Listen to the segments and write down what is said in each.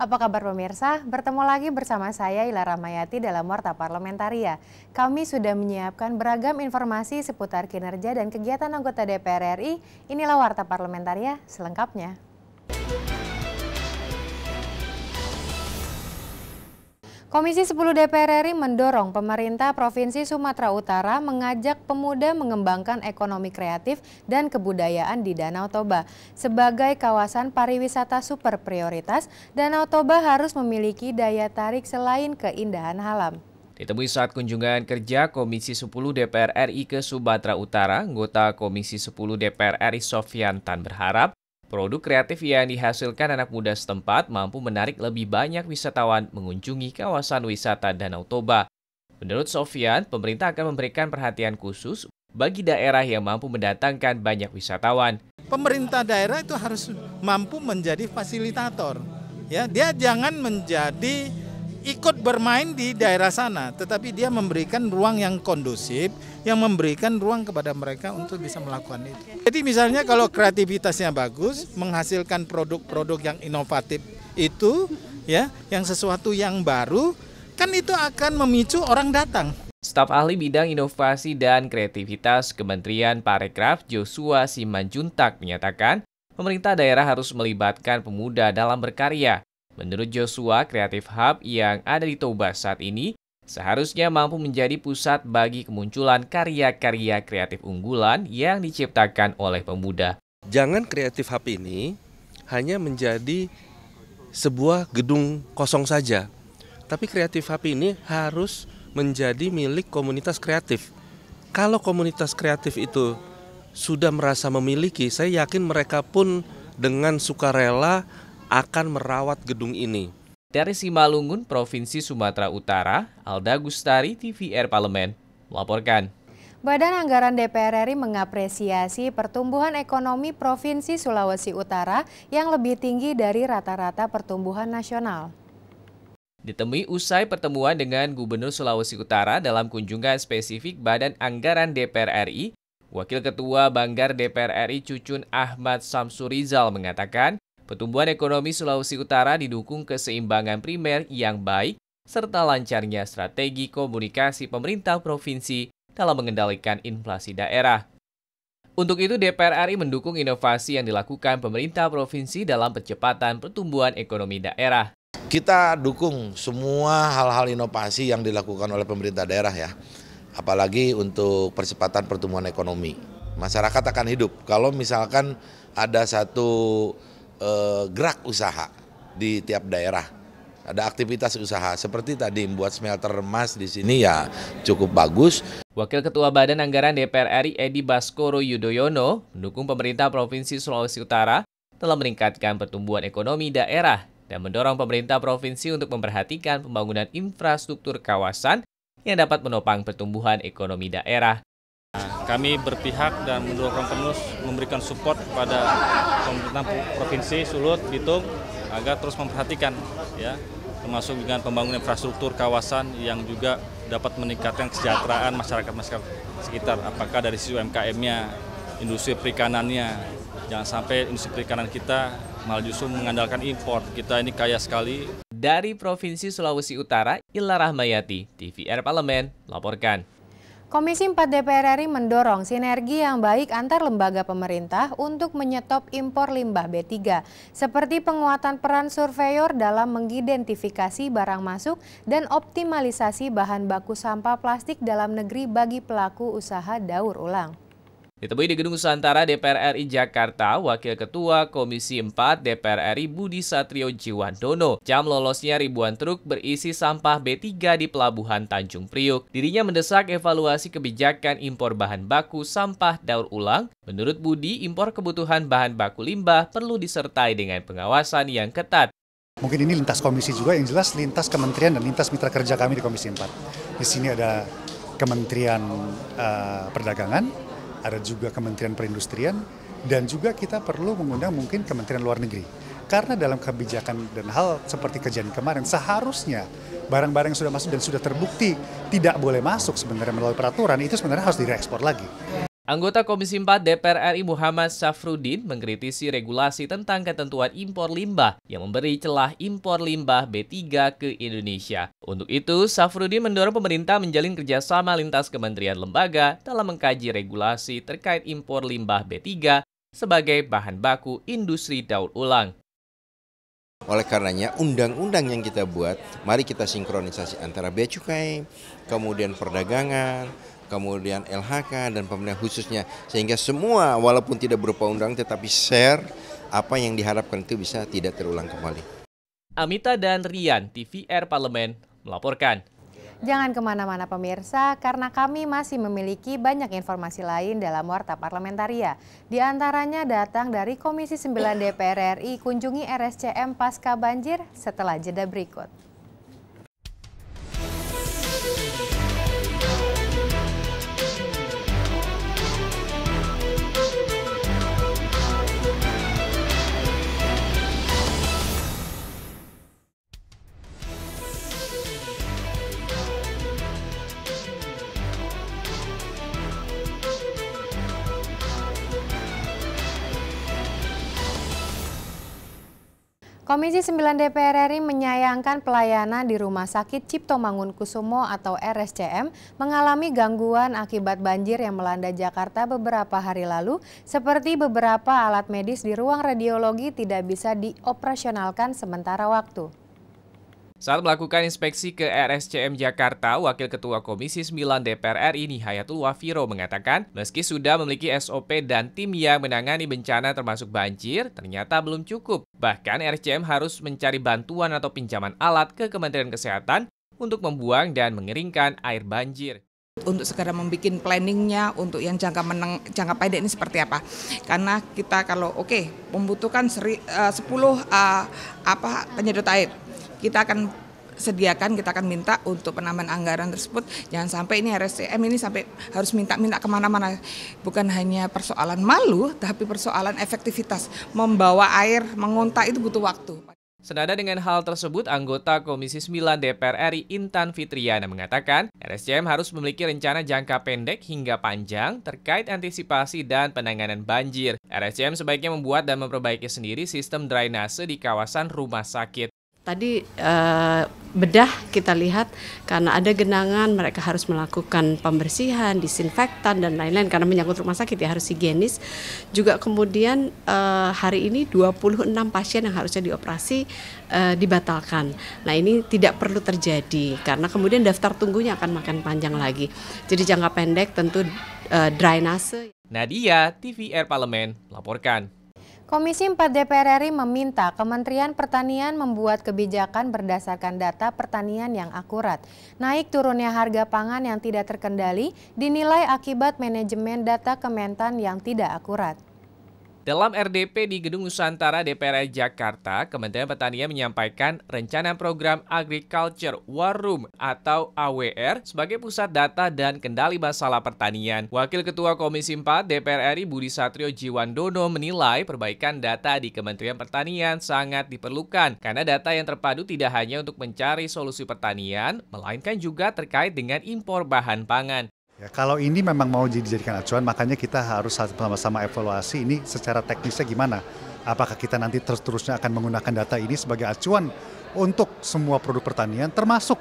Apa kabar pemirsa? Bertemu lagi bersama saya Ila Rahmayati dalam Warta Parlamentaria. Kami sudah menyiapkan beragam informasi seputar kinerja dan kegiatan anggota DPR RI. Inilah Warta Parlamentaria selengkapnya. Komisi 10 DPR RI mendorong pemerintah Provinsi Sumatera Utara mengajak pemuda mengembangkan ekonomi kreatif dan kebudayaan di Danau Toba. Sebagai kawasan pariwisata super prioritas, Danau Toba harus memiliki daya tarik selain keindahan alam. Ditemui saat kunjungan kerja Komisi 10 DPR RI ke Sumatera Utara, anggota Komisi 10 DPR RI Sofyan Tan berharap produk kreatif yang dihasilkan anak muda setempat mampu menarik lebih banyak wisatawan mengunjungi kawasan wisata Danau Toba. Menurut Sofyan, pemerintah akan memberikan perhatian khusus bagi daerah yang mampu mendatangkan banyak wisatawan. Pemerintah daerah itu harus mampu menjadi fasilitator. Ya, dia jangan menjadi ikut bermain di daerah sana, tetapi dia memberikan ruang yang kondusif, yang memberikan ruang kepada mereka untuk bisa melakukan itu. Jadi misalnya kalau kreativitasnya bagus, menghasilkan produk-produk yang inovatif itu, ya, yang sesuatu yang baru, kan itu akan memicu orang datang. Staf ahli bidang inovasi dan kreativitas Kementerian Parekraf Joshua Simanjuntak menyatakan, pemerintah daerah harus melibatkan pemuda dalam berkarya. Menurut Joshua, Creative Hub yang ada di Toba saat ini seharusnya mampu menjadi pusat bagi kemunculan karya-karya kreatif unggulan yang diciptakan oleh pemuda. Jangan Creative Hub ini hanya menjadi sebuah gedung kosong saja, tapi Creative Hub ini harus menjadi milik komunitas kreatif. Kalau komunitas kreatif itu sudah merasa memiliki, saya yakin mereka pun dengan sukarela akan merawat gedung ini. Dari Simalungun, Provinsi Sumatera Utara, Alda Gustari, TVR Parlemen, melaporkan. Badan Anggaran DPR RI mengapresiasi pertumbuhan ekonomi Provinsi Sulawesi Utara yang lebih tinggi dari rata-rata pertumbuhan nasional. Ditemui usai pertemuan dengan Gubernur Sulawesi Utara dalam kunjungan spesifik Badan Anggaran DPR RI, Wakil Ketua Banggar DPR RI Cucun Ahmad Samsurizal mengatakan, pertumbuhan ekonomi Sulawesi Utara didukung keseimbangan primer yang baik serta lancarnya strategi komunikasi pemerintah provinsi dalam mengendalikan inflasi daerah. Untuk itu, DPR RI mendukung inovasi yang dilakukan pemerintah provinsi dalam percepatan pertumbuhan ekonomi daerah. Kita dukung semua hal-hal inovasi yang dilakukan oleh pemerintah daerah ya, apalagi untuk percepatan pertumbuhan ekonomi. Masyarakat akan hidup kalau misalkan ada satu gerak usaha di tiap daerah, ada aktivitas usaha seperti tadi membuat smelter emas di sini ya cukup bagus. Wakil Ketua Badan Anggaran DPR RI Edi Baskoro Yudhoyono mendukung pemerintah Provinsi Sulawesi Utara dalam meningkatkan pertumbuhan ekonomi daerah dan mendorong pemerintah provinsi untuk memperhatikan pembangunan infrastruktur kawasan yang dapat menopang pertumbuhan ekonomi daerah. Kami berpihak dan mendorong penuh memberikan support kepada pemerintah Provinsi Sulut, Bitung agar terus memperhatikan ya, termasuk dengan pembangunan infrastruktur kawasan yang juga dapat meningkatkan kesejahteraan masyarakat sekitar, apakah dari sisi UMKM-nya, industri perikanannya. Jangan sampai industri perikanan kita malah justru mengandalkan impor. Kita ini kaya sekali. Dari Provinsi Sulawesi Utara, Ila Rahmayati, TVR Parlemen, melaporkan. Komisi 4 DPR RI mendorong sinergi yang baik antar lembaga pemerintah untuk menyetop impor limbah B3, seperti penguatan peran surveyor dalam mengidentifikasi barang masuk dan optimalisasi bahan baku sampah plastik dalam negeri bagi pelaku usaha daur ulang. Ditemui di Gedung Nusantara DPR RI Jakarta, Wakil Ketua Komisi 4 DPR RI Budi Satrio Jiwandono jam lolosnya ribuan truk berisi sampah B3 di Pelabuhan Tanjung Priuk. Dirinya mendesak evaluasi kebijakan impor bahan baku sampah daur ulang. Menurut Budi, impor kebutuhan bahan baku limbah perlu disertai dengan pengawasan yang ketat. Mungkin ini lintas komisi juga, yang jelas lintas kementerian dan lintas mitra kerja kami di Komisi 4. Di sini ada Kementerian Perdagangan, ada juga Kementerian Perindustrian, dan juga kita perlu mengundang mungkin Kementerian Luar Negeri. Karena dalam kebijakan dan hal seperti kejadian kemarin, seharusnya barang-barang yang sudah masuk dan sudah terbukti tidak boleh masuk sebenarnya melalui peraturan, itu sebenarnya harus direekspor lagi. Anggota Komisi 4 DPR RI Muhammad Safruddin mengkritisi regulasi tentang ketentuan impor limbah yang memberi celah impor limbah B3 ke Indonesia. Untuk itu, Safruddin mendorong pemerintah menjalin kerjasama lintas kementerian lembaga dalam mengkaji regulasi terkait impor limbah B3 sebagai bahan baku industri daur ulang. Oleh karenanya, undang-undang yang kita buat, mari kita sinkronisasi antara Bea Cukai, kemudian perdagangan, kemudian LHK dan pemerintah khususnya, sehingga semua walaupun tidak berupa undang tetapi share apa yang diharapkan itu bisa tidak terulang kembali. Amita dan Rian, TVR Parlemen, melaporkan. Jangan kemana-mana pemirsa, karena kami masih memiliki banyak informasi lain dalam Warta Parlamentaria. Di antaranya datang dari Komisi 9 DPR RI kunjungi RSCM pasca banjir setelah jeda berikut. Komisi 9 DPR RI menyayangkan pelayanan di Rumah Sakit Cipto Mangunkusumo atau RSCM mengalami gangguan akibat banjir yang melanda Jakarta beberapa hari lalu, seperti beberapa alat medis di ruang radiologi tidak bisa dioperasionalkan sementara waktu. Saat melakukan inspeksi ke RSCM Jakarta, Wakil Ketua Komisi 9 DPR RI Nihayatul Wafiro mengatakan, meski sudah memiliki SOP dan tim yang menangani bencana termasuk banjir, ternyata belum cukup. Bahkan RSCM harus mencari bantuan atau pinjaman alat ke Kementerian Kesehatan untuk membuang dan mengeringkan air banjir. Untuk segera membuat planningnya untuk yang jangka pendek ini seperti apa? Karena kita kalau membutuhkan 10 penyedot air, kita akan sediakan, kita akan minta untuk penambahan anggaran tersebut. Jangan sampai ini RSCM ini sampai harus minta kemana-mana. Bukan hanya persoalan malu, tapi persoalan efektivitas. Membawa air, mengontak itu butuh waktu. Senada dengan hal tersebut, anggota Komisi 9 DPR RI Intan Fitriana mengatakan, RSCM harus memiliki rencana jangka pendek hingga panjang terkait antisipasi dan penanganan banjir. RSCM sebaiknya membuat dan memperbaiki sendiri sistem drainase di kawasan rumah sakit. Tadi bedah kita lihat karena ada genangan mereka harus melakukan pembersihan, disinfektan dan lain-lain karena menyangkut rumah sakit ya harus higienis. Juga kemudian hari ini 26 pasien yang harusnya dioperasi dibatalkan. Nah ini tidak perlu terjadi karena kemudian daftar tunggunya akan makin panjang lagi. Jadi jangka pendek tentu drainase. Nadia, TVR Parlemen, melaporkan. Komisi 4 DPR RI meminta Kementerian Pertanian membuat kebijakan berdasarkan data pertanian yang akurat. Naik turunnya harga pangan yang tidak terkendali dinilai akibat manajemen data Kementan yang tidak akurat. Dalam RDP di Gedung Nusantara DPR RI Jakarta, Kementerian Pertanian menyampaikan rencana program Agriculture War Room atau AWR sebagai pusat data dan kendali masalah pertanian. Wakil Ketua Komisi 4 DPR RI Budi Satrio Jiwandono menilai perbaikan data di Kementerian Pertanian sangat diperlukan karena data yang terpadu tidak hanya untuk mencari solusi pertanian, melainkan juga terkait dengan impor bahan pangan. Ya, kalau ini memang mau dijadikan acuan, makanya kita harus sama-sama evaluasi ini secara teknisnya gimana. Apakah kita nanti terus-terusnya akan menggunakan data ini sebagai acuan untuk semua produk pertanian, termasuk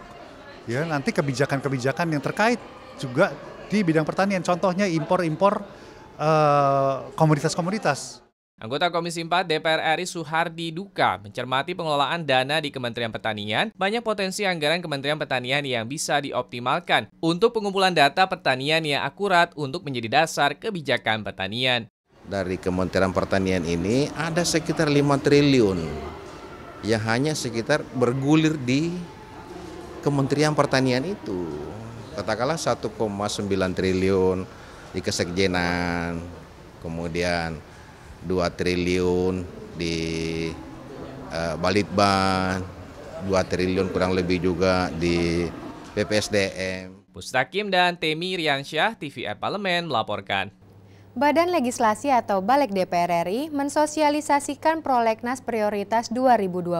ya nanti kebijakan-kebijakan yang terkait juga di bidang pertanian. Contohnya impor-impor komoditas-komoditas. Anggota Komisi 4 DPR RI Suhardi Duka mencermati pengelolaan dana di Kementerian Pertanian, banyak potensi anggaran Kementerian Pertanian yang bisa dioptimalkan untuk pengumpulan data pertanian yang akurat untuk menjadi dasar kebijakan pertanian. Dari Kementerian Pertanian ini ada sekitar 5 triliun yang hanya sekitar bergulir di Kementerian Pertanian itu. Katakanlah 1,9 triliun di Kesekjenan, kemudian 2 triliun di Balitbank, 2 triliun kurang lebih juga di PPSDM. Mustakim dan Temi Riansyah, TVR Parlemen melaporkan. Badan Legislasi atau Balik DPR RI mensosialisasikan Prolegnas Prioritas 2020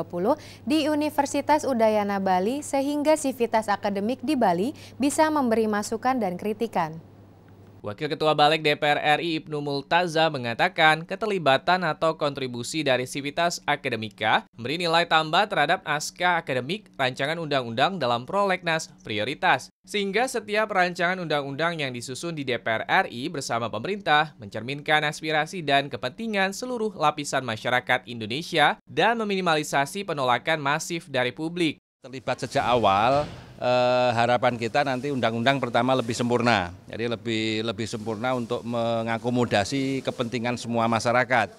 di Universitas Udayana Bali sehingga sivitas akademik di Bali bisa memberi masukan dan kritikan. Wakil Ketua Balik DPR RI Ibnu Multaza mengatakan keterlibatan atau kontribusi dari Sivitas Akademika memberi nilai tambah terhadap naskah akademik rancangan undang-undang dalam prolegnas prioritas. Sehingga setiap rancangan undang-undang yang disusun di DPR RI bersama pemerintah mencerminkan aspirasi dan kepentingan seluruh lapisan masyarakat Indonesia dan meminimalisasi penolakan masif dari publik. Terlibat sejak awal, harapan kita nanti undang-undang pertama lebih sempurna. Jadi lebih sempurna untuk mengakomodasi kepentingan semua masyarakat.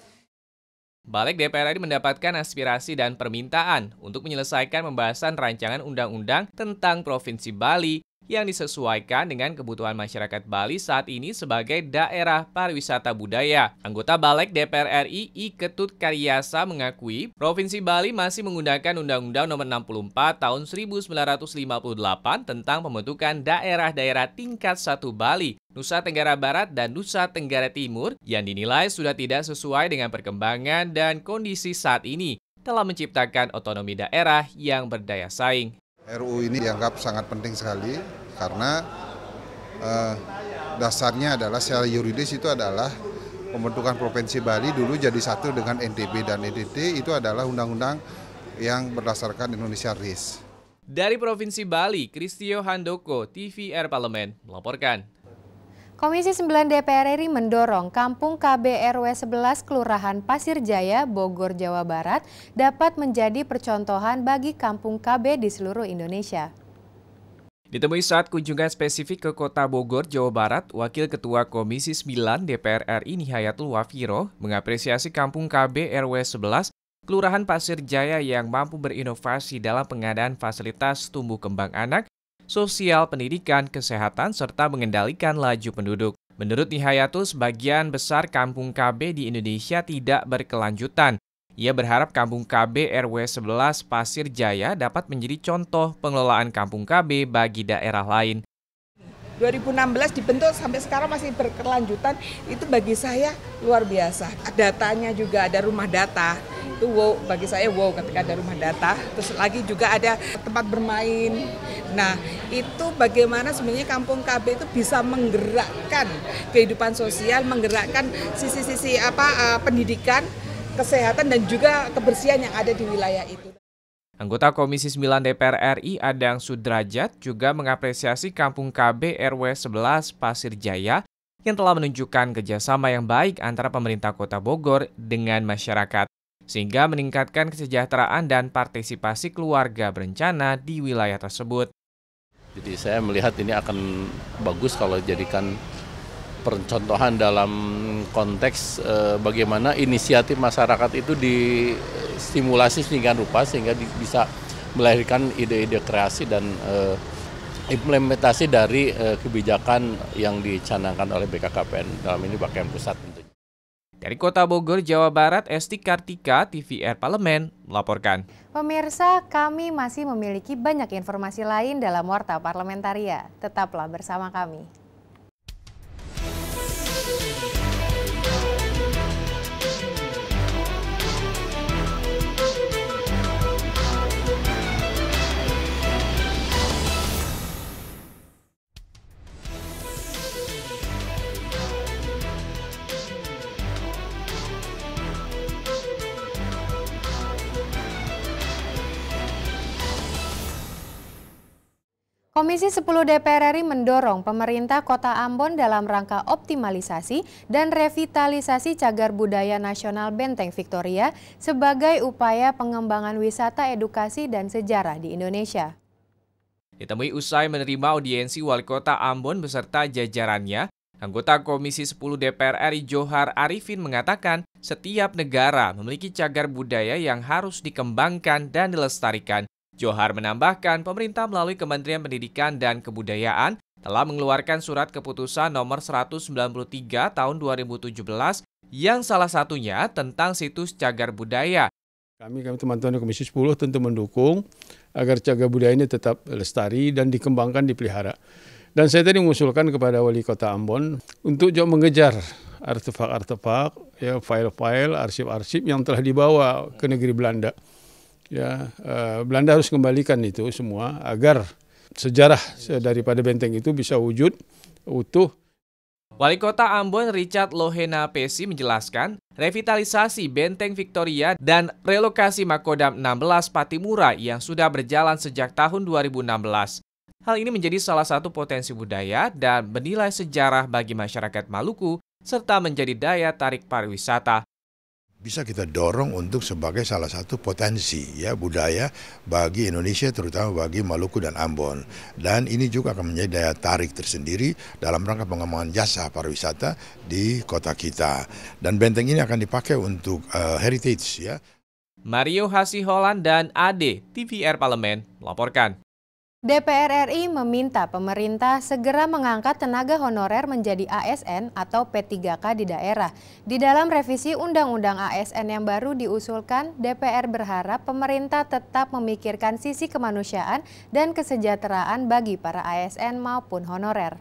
Balik DPR RI mendapatkan aspirasi dan permintaan untuk menyelesaikan pembahasan rancangan undang-undang tentang Provinsi Bali yang disesuaikan dengan kebutuhan masyarakat Bali saat ini sebagai daerah pariwisata budaya. Anggota Balik DPR RI I Ketut Karyasa mengakui Provinsi Bali masih menggunakan Undang-Undang Nomor 64 Tahun 1958 tentang pembentukan daerah-daerah tingkat 1 Bali, Nusa Tenggara Barat dan Nusa Tenggara Timur yang dinilai sudah tidak sesuai dengan perkembangan dan kondisi saat ini telah menciptakan otonomi daerah yang berdaya saing. RUU ini dianggap sangat penting sekali karena dasarnya adalah secara yuridis itu adalah pembentukan Provinsi Bali dulu jadi satu dengan NTB dan NTT itu adalah undang-undang yang berdasarkan Indonesia RIS. Dari Provinsi Bali, Kristio Handoko, TVR Parlemen, melaporkan. Komisi 9 DPR RI mendorong Kampung KB RW 11 Kelurahan Pasir Jaya, Bogor, Jawa Barat dapat menjadi percontohan bagi Kampung KB di seluruh Indonesia. Ditemui saat kunjungan spesifik ke Kota Bogor, Jawa Barat, Wakil Ketua Komisi 9 DPR RI Nihayatul Wafiro mengapresiasi Kampung KB RW 11 Kelurahan Pasir Jaya yang mampu berinovasi dalam pengadaan fasilitas tumbuh kembang anak, sosial, pendidikan, kesehatan, serta mengendalikan laju penduduk. Menurut Nihayatul, sebagian besar kampung KB di Indonesia tidak berkelanjutan. Ia berharap kampung KB RW 11 Pasir Jaya dapat menjadi contoh pengelolaan kampung KB bagi daerah lain. 2016 dibentuk sampai sekarang masih berkelanjutan, itu bagi saya luar biasa. Datanya juga ada rumah data, itu wow, bagi saya wow ketika ada rumah data. Terus lagi juga ada tempat bermain. Nah itu bagaimana sebenarnya kampung KB itu bisa menggerakkan kehidupan sosial, menggerakkan sisi-sisi pendidikan, kesehatan dan juga kebersihan yang ada di wilayah itu. Anggota Komisi 9 DPR RI Adang Sudrajat juga mengapresiasi Kampung KB RW 11 Pasir Jaya yang telah menunjukkan kerjasama yang baik antara pemerintah Kota Bogor dengan masyarakat, sehingga meningkatkan kesejahteraan dan partisipasi keluarga berencana di wilayah tersebut. Jadi saya melihat ini akan bagus kalau jadikan percontohan dalam konteks bagaimana inisiatif masyarakat itu distimulasi sedemikian rupa sehingga bisa melahirkan ide-ide kreasi dan implementasi dari kebijakan yang dicanangkan oleh BKKBN, dalam ini Bagian Pusat tentunya. Dari Kota Bogor, Jawa Barat, Esti Kartika, TVR Parlemen, melaporkan. Pemirsa, kami masih memiliki banyak informasi lain dalam Warta Parlamentaria. Tetaplah bersama kami. Komisi 10 DPR RI mendorong pemerintah Kota Ambon dalam rangka optimalisasi dan revitalisasi cagar budaya nasional Benteng Victoria sebagai upaya pengembangan wisata, edukasi, dan sejarah di Indonesia. Ditemui usai menerima audiensi Wali Kota Ambon beserta jajarannya, anggota Komisi 10 DPR RI Johar Arifin mengatakan setiap negara memiliki cagar budaya yang harus dikembangkan dan dilestarikan. Johar menambahkan pemerintah melalui Kementerian Pendidikan dan Kebudayaan telah mengeluarkan surat keputusan nomor 193 tahun 2017 yang salah satunya tentang situs cagar budaya. Kami teman-teman Komisi 10 tentu mendukung agar cagar budaya ini tetap lestari dan dikembangkan, dipelihara. Dan saya tadi mengusulkan kepada Wali Kota Ambon untuk juga mengejar artefak-artefak, ya, file-file, arsip-arsip yang telah dibawa ke negeri Belanda. Ya, Belanda harus kembalikan itu semua agar sejarah daripada benteng itu bisa wujud utuh. Wali Kota Ambon Richard Lohena Pesi menjelaskan, revitalisasi Benteng Victoria dan relokasi Makodam 16 Patimura yang sudah berjalan sejak tahun 2016. Hal ini menjadi salah satu potensi budaya dan bernilai sejarah bagi masyarakat Maluku, serta menjadi daya tarik pariwisata. Bisa kita dorong untuk sebagai salah satu potensi ya budaya bagi Indonesia, terutama bagi Maluku dan Ambon. Dan ini juga akan menjadi daya tarik tersendiri dalam rangka pengembangan jasa pariwisata di kota kita. Dan benteng ini akan dipakai untuk heritage ya. Mario Hasiholan dan Ade, TVR Parlemen, melaporkan. DPR RI meminta pemerintah segera mengangkat tenaga honorer menjadi ASN atau P3K di daerah. Di dalam revisi Undang-Undang ASN yang baru diusulkan, DPR berharap pemerintah tetap memikirkan sisi kemanusiaan dan kesejahteraan bagi para ASN maupun honorer.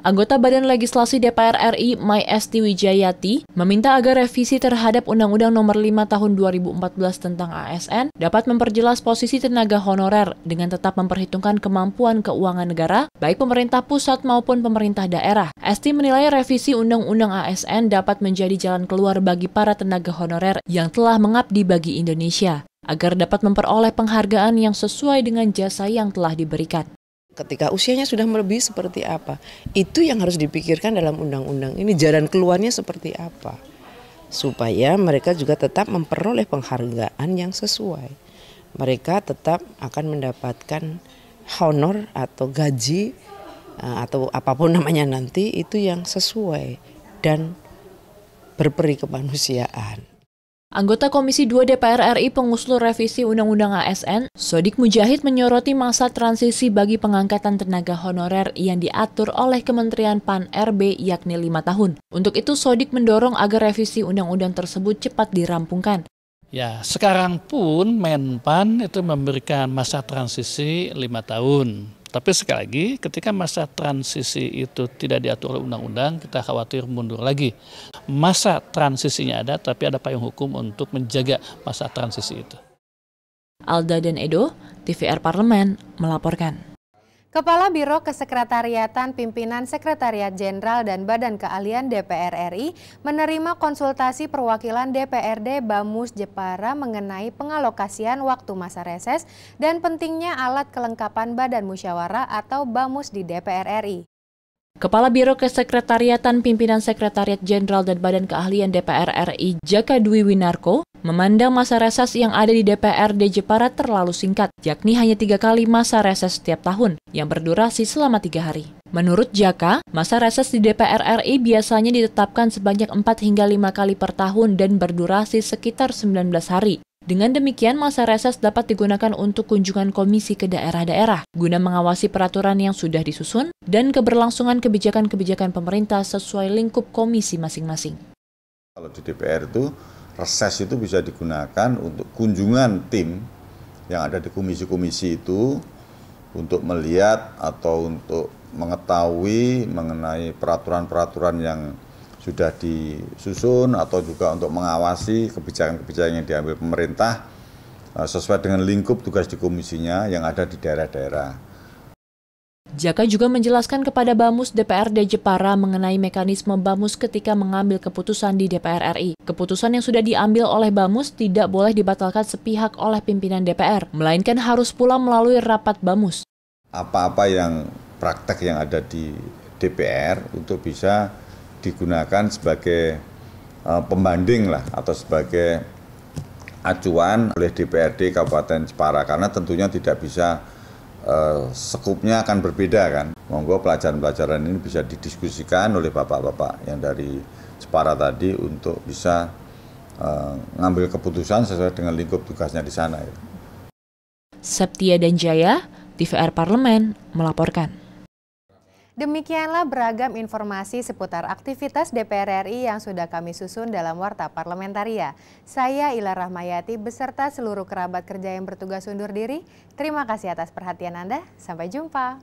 Anggota Badan Legislasi DPR RI, Mai Esti Wijayati, meminta agar revisi terhadap Undang-Undang Nomor 5 Tahun 2014 tentang ASN dapat memperjelas posisi tenaga honorer dengan tetap memperhitungkan kemampuan keuangan negara, baik pemerintah pusat maupun pemerintah daerah. Esti menilai revisi Undang-Undang ASN dapat menjadi jalan keluar bagi para tenaga honorer yang telah mengabdi bagi Indonesia, agar dapat memperoleh penghargaan yang sesuai dengan jasa yang telah diberikan. Ketika usianya sudah melebihi seperti apa, itu yang harus dipikirkan dalam undang-undang ini, jalan keluarnya seperti apa, supaya mereka juga tetap memperoleh penghargaan yang sesuai. Mereka tetap akan mendapatkan honor atau gaji atau apapun namanya nanti, itu yang sesuai dan berperi kemanusiaan. Anggota Komisi 2 DPR RI pengusul revisi Undang-Undang ASN, Sodik Mujahid menyoroti masa transisi bagi pengangkatan tenaga honorer yang diatur oleh Kementerian Pan-RB yakni 5 tahun. Untuk itu Sodik mendorong agar revisi undang-undang tersebut cepat dirampungkan. Ya, sekarang pun Menpan itu memberikan masa transisi 5 tahun. Tapi sekali lagi, ketika masa transisi itu tidak diatur oleh undang-undang, kita khawatir mundur lagi. Masa transisinya ada, tapi ada payung hukum untuk menjaga masa transisi itu. Alda dan Edo, TVR Parlemen, melaporkan. Kepala Biro Kesekretariatan Pimpinan Sekretariat Jenderal dan Badan Keahlian DPR RI menerima konsultasi perwakilan DPRD Bamus Jepara mengenai pengalokasian waktu masa reses dan pentingnya alat kelengkapan Badan Musyawarah atau Bamus di DPR RI. Kepala Biro Kesekretariatan Pimpinan Sekretariat Jenderal dan Badan Keahlian DPR RI Jaka Dwi Winarko memandang masa reses yang ada di DPRD Jepara terlalu singkat, yakni hanya 3 kali masa reses setiap tahun, yang berdurasi selama 3 hari. Menurut Jaka, masa reses di DPR RI biasanya ditetapkan sebanyak 4 hingga 5 kali per tahun dan berdurasi sekitar 19 hari. Dengan demikian, masa reses dapat digunakan untuk kunjungan komisi ke daerah-daerah, guna mengawasi peraturan yang sudah disusun dan keberlangsungan kebijakan-kebijakan pemerintah sesuai lingkup komisi masing-masing. Kalau di DPR itu, reses itu bisa digunakan untuk kunjungan tim yang ada di komisi-komisi itu untuk melihat atau untuk mengetahui mengenai peraturan-peraturan yang sudah disusun atau juga untuk mengawasi kebijakan-kebijakan yang diambil pemerintah sesuai dengan lingkup tugas di komisinya yang ada di daerah-daerah. Jaka juga menjelaskan kepada Bamus DPRD Jepara mengenai mekanisme Bamus ketika mengambil keputusan di DPR RI. Keputusan yang sudah diambil oleh Bamus tidak boleh dibatalkan sepihak oleh pimpinan DPR, melainkan harus pula melalui rapat Bamus. Apa-apa yang praktek yang ada di DPR untuk bisa digunakan sebagai pembanding lah atau sebagai acuan oleh DPRD Kabupaten Jepara, karena tentunya tidak bisa skupnya akan berbeda kan. Monggo pelajaran-pelajaran ini bisa didiskusikan oleh bapak-bapak yang dari Jepara tadi untuk bisa ngambil keputusan sesuai dengan lingkup tugasnya di sana. Septia dan Jaya, TVR Parlemen, melaporkan. Demikianlah beragam informasi seputar aktivitas DPR RI yang sudah kami susun dalam Warta Parlamentaria. Saya Ila Rahmayati beserta seluruh kerabat kerja yang bertugas undur diri. Terima kasih atas perhatian Anda. Sampai jumpa.